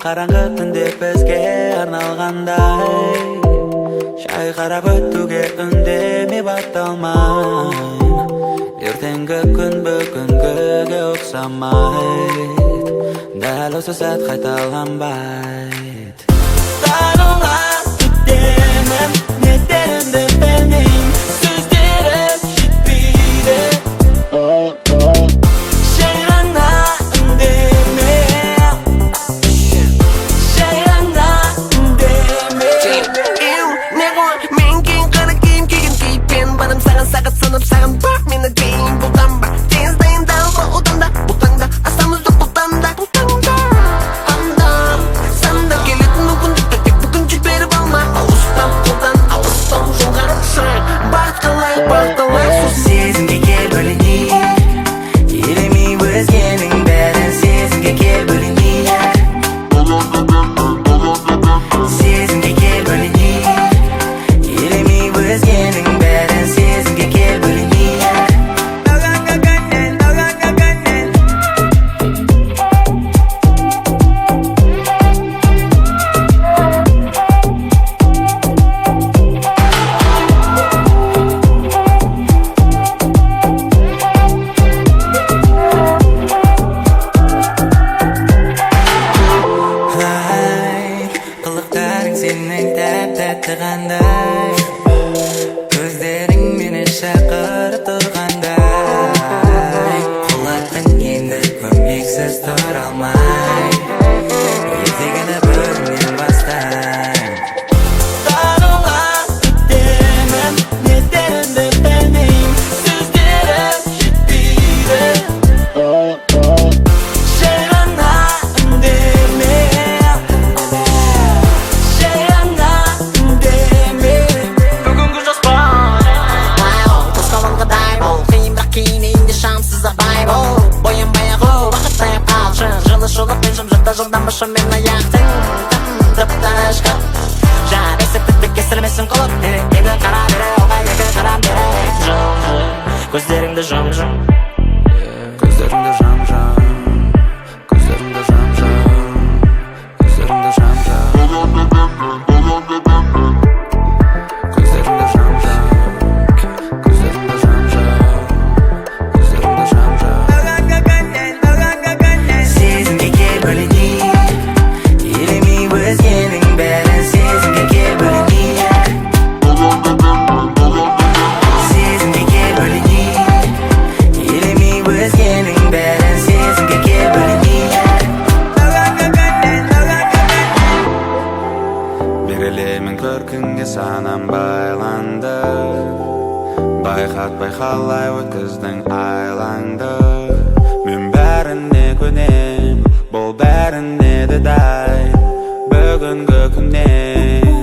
Қараңғы түнде бізге арналғандай шай қарап өтуге үндемей бата алмайм. Ертеңгі күн бүгінгіге ұқсамайды, дәл осы сәт қайталанбайды. Сағынға кетемін, не дерімді білмейм, сөздерім жетпейді. Жай ғана үндеме, жай ғана үндеме. Мен кейін қара киім киген кейіппен барым саған сағат санап саған бақ мені кейін бұлдан ба тез дайындалма одан да бұл таңда астамызды бұлтанда анда санда келетін мүмкіндікті тек бүгін жіберіп алма алыстан қолдан алыстан жолға бақыт қалай Сезімге кел бөлінейік, елемей өзгенің бәрін. Сезімге кел бөлінейік, сезімге кел бөлінейік, елемей өзгенің бәрін. Сезімге кел бөлінейік. Қылықтарың сенің тәп-тәтті қандай, көздерің мені шақырып тұрғандай. Құлаттың енді көмексіз тұра алмай, ертегіні бүгіннен бастайм. Сағынға кетемін, не дерімді білмейм, сөздерім жетпейді. Жай ғана үндеме, жай ғана үндеме. бүгінгі жоспар тосқалаңғыдай бол қиын бірақ кейінейінде шамсыз абай бол боянбай ағу уақыт таяп қалшы жылы шолақ пен жым-жыртта жылдамашы мен аяқтың тып-тышқы жарайсып бітпек кесілмесін құлып егі қара бере оңай екі қарам бере көздеріңді жым-жым Көздеріңді жам-жам, көздеріңді жам-жам, көздеріңді жам-жам, көздеріңді жам-жам, көздеріңді жам-жам, көздеріңді жам-жам. Сезімге кел бөлінейік, елемей өзгенің бәрін. Сезімге кел бөлінейік, сезімге кел бөлінейік, елемей өзгенің бәрін. Сезімге кел бөлінейік. Берілемін көркіңе санам байланды, байқатпай қалай өткіздің айлаңды. Мен бәріне көнем, бұл бәріне де дайын бүгінгі күннен.